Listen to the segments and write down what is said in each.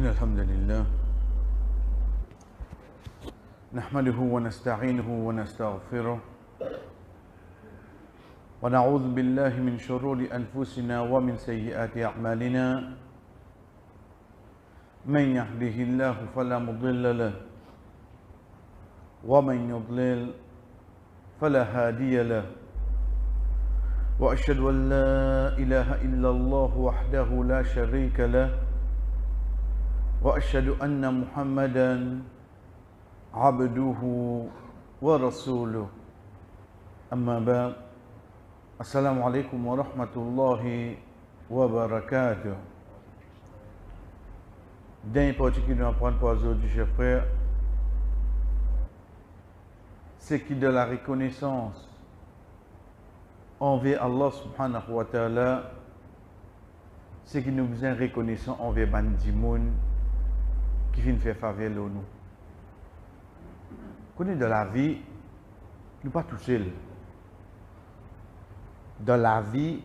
إن الحمد لله نحمده ونستعينه ونستغفره ونعوذ بالله من شرور أنفسنا ومن سيئات أعمالنا من يهده الله فلا مضل له ومن يضلل فلا هادي له وأشهد أن لا إله إلا الله وحده لا شريك له وأشهد أن محمدا عبده ورسوله أما بعد السلام عليكم ورحمة الله وبركاته. D'un parti qui nous apprend pour aujourd'hui, chers frères, c'est qui de la reconnaissance envers Allah subhanahu wa ta'ala, c'est qui nous besoin reconnaissant envers Bandimoun qui vient faire faveur à nous. Connaît de la vie, nous pas tout seuls. Dans la vie,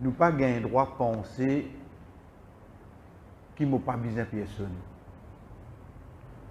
nous pas gain droit de penser qui n'ont pas besoin de personne.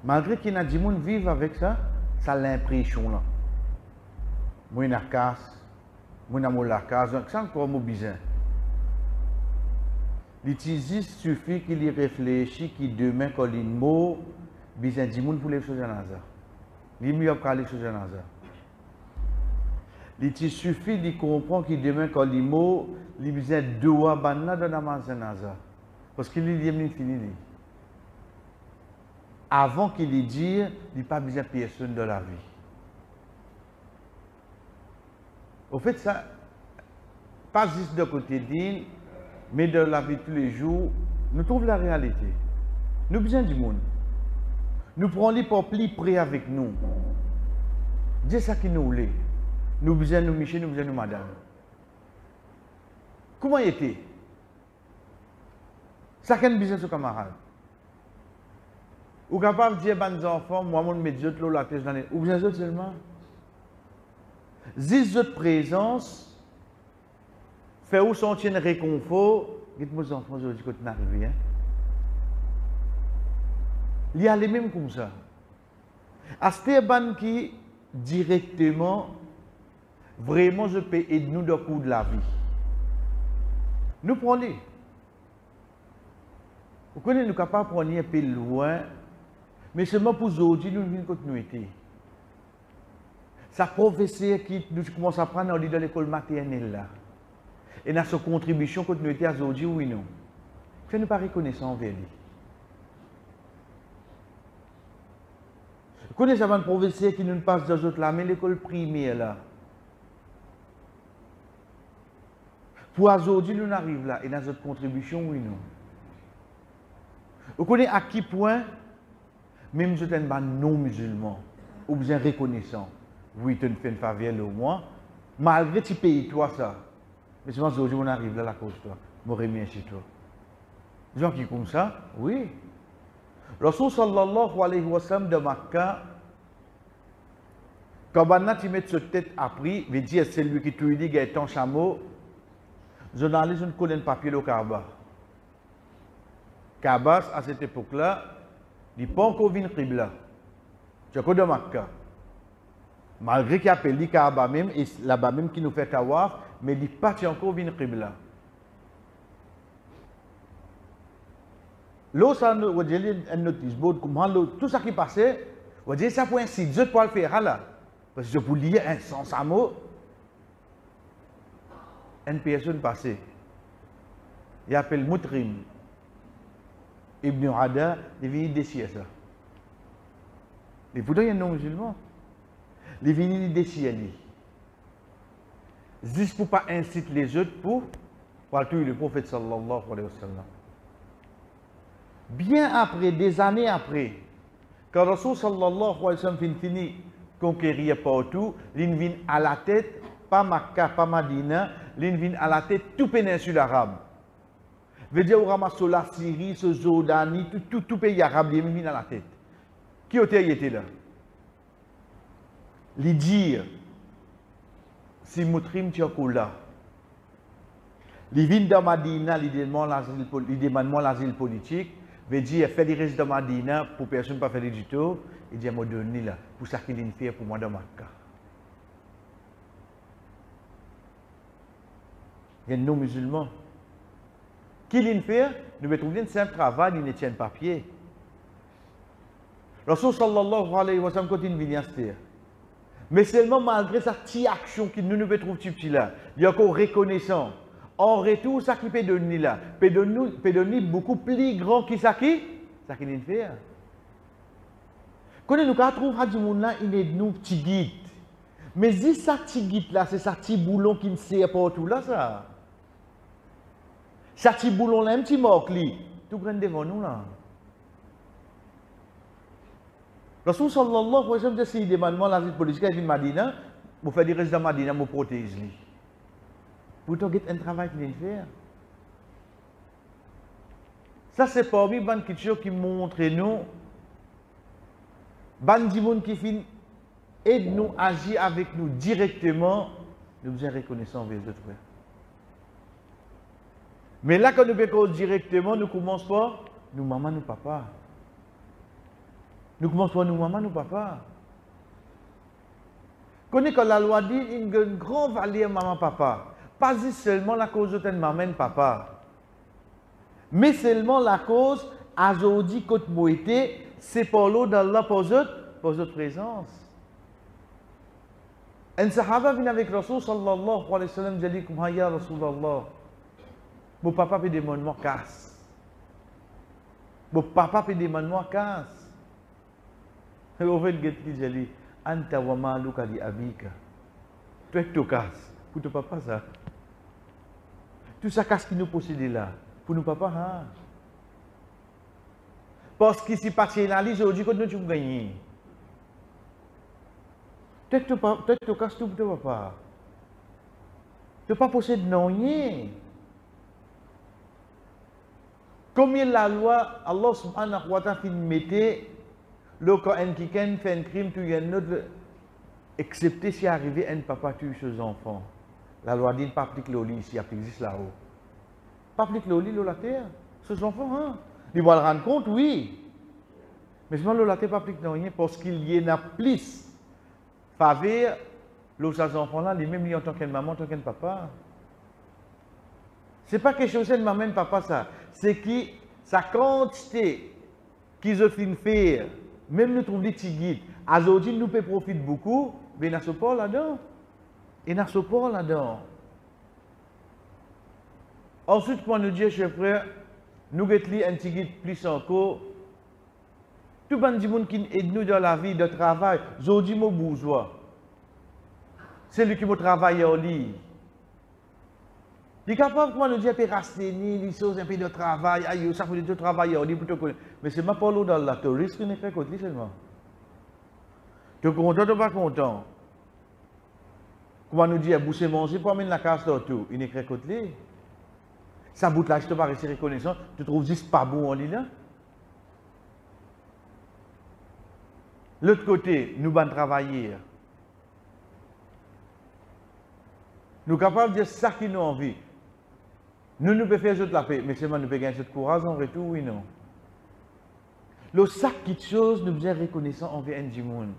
Malgré qu'il y a des gens qui vivent avec ça, ça a l'impression là. Moi, je suis casse, moi, je suis la casse, donc ça encore mon besoin. L'utilisation suffit qu'il y réfléchisse, qu'il demain, quand il mot, besoin de gens pour les choses en hasard. Il mieux qu'à les choses en hasard. Il suffit de comprendre qu'il demain, quand il mot, il besoin de deux banana dans la main en hasard. Parce qu'il est fini. Avant qu'il ait dit, il n'y a pas besoin de personne dans la vie. Au fait, ça, pas juste de côté d'île, mais dans la vie de tous les jours, nous trouvons la réalité. Nous avons besoin du monde. Nous prenons les peuples près avec nous. Dis ça qui nous voulait. Nous avons besoin de nous Michel, nous avons besoin de nous madame. Comment était? Ça qui a besoin de ses camarades. Ou capable de dire à nos enfants, moi, mon médias, la tête dans les. Ou bien autres seulement. 10 autres présences, fait où sentir un réconfort. Dites-moi aux enfants aujourd'hui quand vous arrivez. Hein? Il y a les mêmes comme ça. À Stéban qui directement, vraiment, je peux aider nous dans le cours de la vie. Nous prenons. Vous connaissez, nous sommes capables de prendre un peu loin, mais seulement pour aujourd'hui, nous avons une continuité. Sa professeur qui nous commence à prendre dans l'école maternelle là. Et dans sa contribution continuité à aujourd'hui, oui non. Fait nous pas reconnaissant envers lui. Vous connaissez un professeur qui nous passe dans l'autre là, mais l'école primaire là. Pour aujourd'hui, nous arrivons là, et dans notre contribution, oui non. Vous connaissez à quel point, même si vous êtes non-musulman, vous êtes reconnaissant. Oui, tu fais une faveur au moins, malgré que tu payes toi ça. Mais souvent, aujourd'hui, on arrive là, la cause toi. Je me remets chez toi. Les gens qui comme ça, oui. Rasul sallallahu alayhi wa sallam de Makkah, quand tu mets sa tête à prix, veut dire c'est lui qui te dit qu'il est ton chameau, journaliste ne connaît pas papier au Kaaba. Kaaba, à cette époque-là, il n'est pas encore venu Qibla. Tu as quoi de Makkah? Malgré qu'il appelle les Kaaba même, et là-bas même qui nous fait tawaf, mais il n'est pas encore venu Qibla. Là, ça nous dit un notice board, tout ça qui passait, on dit ça pour ainsi, Dieu peut le faire là. Parce que je vous lire un sans un mot, une personne passée, il appelle Moutrim. Ibn Ada, il vient décider ça. Et pourtant, il y a un non-musulman. Il vient décider. Juste pour ne pas inciter les autres pour tuer le prophète sallallahu alayhi wa sallam. Bien après, des années après, quand Rasul sallallahu alayhi wa sallam finit conquérir partout, il vient à la tête, pas Makkah, pas Madina, il vient à la tête tout péninsule arabe. Veut dire, on ramasse la Syrie, ce Jordanie, tout pays arabe, il vient à la tête. Qui était là? Les dire, si Moutrim Tchakoula, les villes de Madina, ils demandent l'asile politique, veut dire, faire des résidents de Madina pour personne ne pas faire du tout. Il dit, moi, donner là, pour ça qu'il a fait pour moi dans ma cas. Il y a nos musulmans. Qui l'a fait? Nous mettons un simple travail, ils ne tiennent pas pied. Rasul sallallahu alayhi wa sallam continue de venir. Mais seulement malgré sa petite action qui nous trouve petit là, il y a encore reconnaissant. En retour, ça qui peut donner là, peut donner beaucoup plus grand que ça qui l'a fait. Quand nous trouvons que monde là, il est nous petit guide. Mais si ça petit guide là, c'est ça petit boulon qui ne sert pas tout là ça. Ça petit boulon là, un petit moque tout grand devant nous là. Rasul sallallahu alayhi wa sallam dit si demandement la politique qui Madina, vous faites des résidents Madina, vous protégez. Pourtant, il y a un travail qu'il faut faire. Ça, c'est parmi les choses qui montrent nous, les gens qui aident nous à agir avec nous directement, nous sommes reconnaissants envers les autres. Mais là, quand nous faisons directement, nous commençons par nous, maman, nous, papa. Nous commençons par nous, maman, nous, papa. Quand la loi dit qu'il y a une grande valeur, maman, papa. Pas seulement la cause de maman et papa. Mais seulement la cause, aujourd'hui, quand vous êtes, c'est pour l'eau d'Allah pour votre présence. Un sahaba vient avec Rasul sallallahu alayhi wa sallam, il dit, comme ya Rasulallah, mon papa peut demander moi casse. Mon papa peut demander moi casse. Et au fait, il dit, anta wa maluka li abika. Tu es tout casse. Pour ton papa, ça. Tout ça casse qui nous possède là. Pour nos papas, hein. Parce que si personnalise aujourd'hui, quand nous tu gagner. Tu es tout casse tout pour ton papa. Tu n'as pas possédé non rien. Comme la loi, Allah subhanahu wa ta'ala mettait le quand un qui fait un crime, tu y a un autre, excepté si arrivé un papa tue ses enfants. La loi dit pas applique le lit ici, elle existe là-haut. Pas applique le lit, la terre. Ses enfants, hein. Ils vont le rendre compte, oui. Mais seulement la terre pas applique rien parce qu'il y en a plus. Faveur, ces enfants-là, les mêmes en tant qu'une maman, en tant qu'un papa. Ce n'est pas quelque chose de maman et papa, ça. C'est que sa quantité qu'ils ont fait faire, même nous trouvons des petits guides, aujourd'hui nous peut profiter beaucoup, mais il y a ce port là-dedans. Il y a ce port là-dedans. Ensuite, quand nous disons, chers frères, nous avons un petit guide plus encore. Tout le monde qui aide nous dans la vie, de travail, aujourd'hui, mon bourgeois. C'est lui qui m'a travaillé au lit. Il est capable de nous dire qu'il peut raster les choses, un peu de travail, aïe, ça fait de travailler au lit pour te connaître. Mais ce n'est pas pour l'eau dans la touriste qui n'est pas côté seulement. Tu es content, tu n'es pas content. Comment nous dire, boucher manger pour amener la casse tout, il n'est pas côté. Ça bout là, je te pas rester reconnaissant, tu trouves juste pas bon en lit là. L'autre côté, nous allons travailler. Nous sommes capables de dire ça qui nous envie. Nous pouvons faire la paix, mais seulement nous pouvons gagner ce courage en retour, oui, non. Le sac qui chose, nous sommes reconnaissants envers un monde.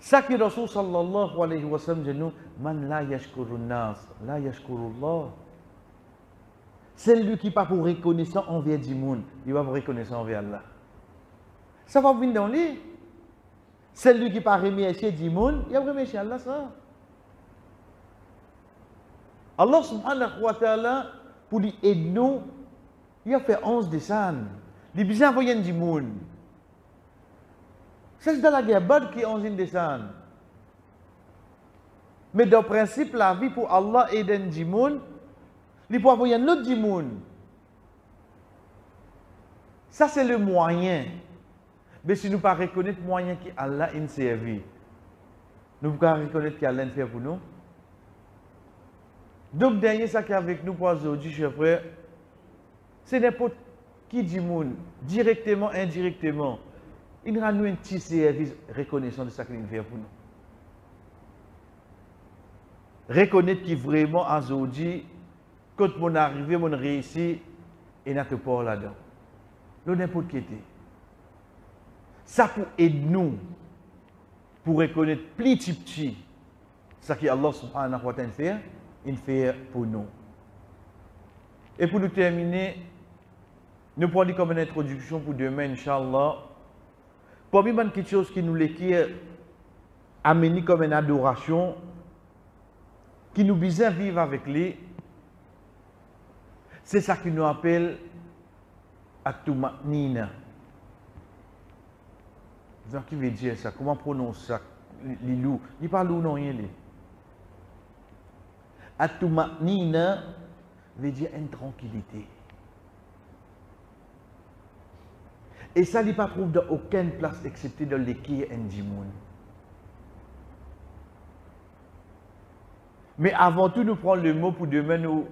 Ça qui Rasul sallallahu alayhi wa sallam dit nous, man la yashkurun nas, la yashkurullah. C'est lui qui n'est pas pour reconnaissant envers du monde, il va pour reconnaissant envers Allah. Ça va venir dans lui. C'est lui qui n'est pas remercié du monde, il va remercier Allah ça. Allah subhanahu wa ta'ala, pour lui aider nous, il a fait 11 décembre. Il a besoin d'envoyer du monde. C'est dans la guerre Badr qui est 11 décembre. Mais dans le principe, la vie pour Allah aider du monde, il peut envoyer un autre du monde. Ça, c'est le moyen. Mais si nous ne pas reconnaître le moyen qu'Allah a servi, nous ne pouvons pas reconnaître qu'Allah a fait pour nous. Donc, dernier, ça qui est avec nous pour aujourd'hui, chers frères, c'est n'importe qui du monde, directement, indirectement. Il rend nous un petit service reconnaissant de ce qu'il fait pour nous. Reconnaître qu'il vraiment, aujourd'hui, quand on arrive, on réussit, et n'a que pas là-dedans. le n'importe qui était. Ça pour aider nous, pour reconnaître plus petit, ce que Allah subhanahu wa ta'ala fait, il fait pour nous. Et pour nous terminer, nous prenons comme une introduction pour demain, Inch'Allah. Parmi les quelque chose qui nous l'équipe amené comme une adoration, qui nous besoin vivre avec lui, c'est ça qui nous appelle At-Tuma'nina. Qui veut dire ça? Comment prononce ça? Les loups. Il parle ou non, il est. At-Tuma'nina veut dire une tranquillité. Et ça, il ne pas trouve dans aucune place excepté dans l'équille Ndimoun. Mais avant tout, nous prenons le mot pour demain nous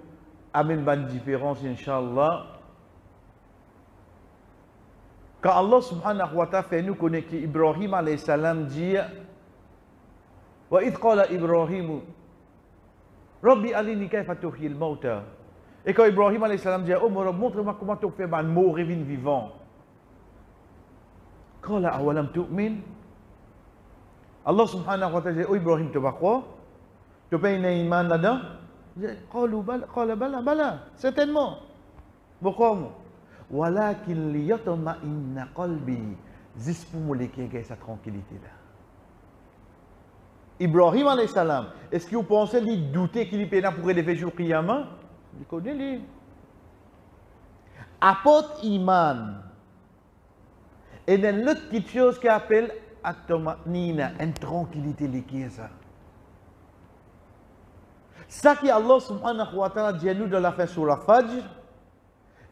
amener une différence, Inch'Allah. Quand Allah subhanahu wa ta'ala fait nous connaître qu'Ibrahim alayhi salam dit wa idh qala Ibrahim Rabbi alini kayfa tuhyi al-mauta. Et quand Ibrahim alayhi salam dit oh mon Rabb, montre-moi comment tu fais un mort et vivant. Qala awalam tu'min. Allah subhanahu wa ta'ala dit oh Ibrahim, tu vas croire? Tu as un iman là-dedans? Qala bala, certainement. Pourquoi? Walakin liyatma'inna qalbi. Juste pour me laisser sa tranquillité là. Ibrahim alayhi salam, est-ce que vous pensez qu'il doutait qu'il est pour élever jour qiyamah? Il connaît lui. Apporte iman. Et dans l'autre petite chose qui appelle at-tuma'nina, une tranquillité qui est ça. Ça qui Allah subhanahu wa ta'ala dit à nous dans la fin sur la Fajr,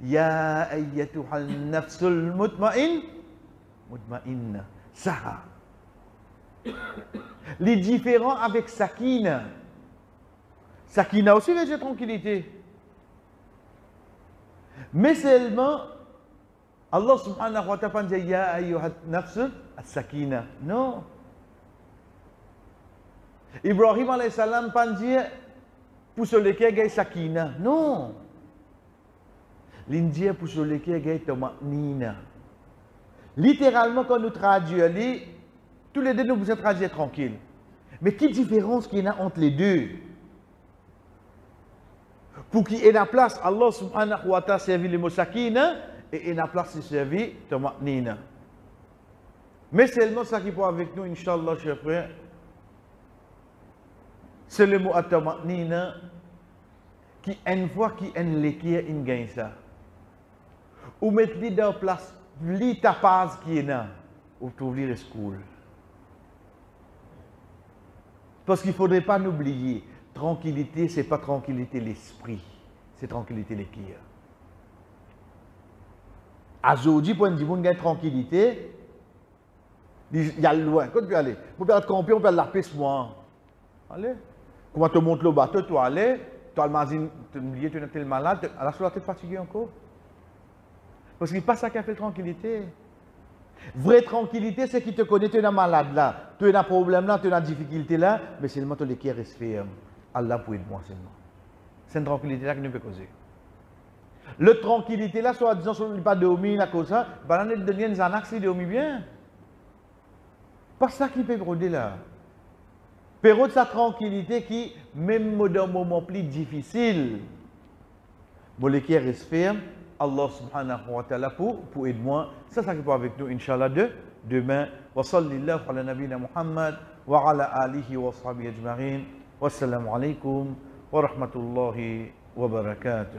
Ya ayyatuhal nafsul mutma'inna. Ça. Les différents avec Sakina. Sakina aussi veut dire tranquillité. Mais seulement, Allah subhanahu wa ta'ala dit Ya ayyuhat nafsul sakina. Non. Ibrahim alayhi salam pas dire pour ceux qui ont Sakina. Non. L'Indien pour ceux qui ont Tuma'nina. Littéralement, quand nous traduisons, tous les deux nous vous traduire tranquille. Mais quelle différence qu'il y a entre les deux? Pour qu'il y ait la place, Allah subhanahu wa ta'ala servi le mot Sakina et il y a la place de servir Tuma'nina. Mais seulement ça qui peut avec nous, Inch'Allah, chers frères, c'est le mot Tuma'nina qui, une fois qu'il y a une lecture, il gagne ça. Ou mettre-le dans la place, ta paz qui est là, ou trouver le school. Parce qu'il ne faudrait pas n'oublier, tranquillité, ce n'est pas tranquillité l'esprit, c'est tranquillité l'équipe. Aujourd'hui, pour dire qu'on a tranquillité, il y a loin. Quand tu peux aller, pour faire camper, on peut la piste moi. Allez. Comment tu montes le bateau, tu allais, tu as le mazine, tu es malade, à la soirée, tu es fatigué encore. Parce que ce n'est pas ça qui a fait tranquillité. Vraie tranquillité, c'est qui te connaît, tu es un malade là, tu es un problème là, tu es une difficulté là, mais seulement tu es qui reste ferme. Allah pour aider moi seulement. C'est une tranquillité là qui nous peut causer. Le tranquillité là, soit disant, sur ne pas dormir, la cause ça, ben on est donné un Xanax, il dormit bien. Pas ça qui peut broder là. Période sa tranquillité qui, même dans un moment plus difficile, bon, qui reste ferme, Allah subhanahu wa ta'ala pour aider moi. C'est ça qui peut avec nous, Inch'Allah, demain. Wa sallallahu ala nabina Muhammad wa ala alihi wa sahbihi ajma'in. Wassalamu alaikum wa rahmatullahi wa barakatuh.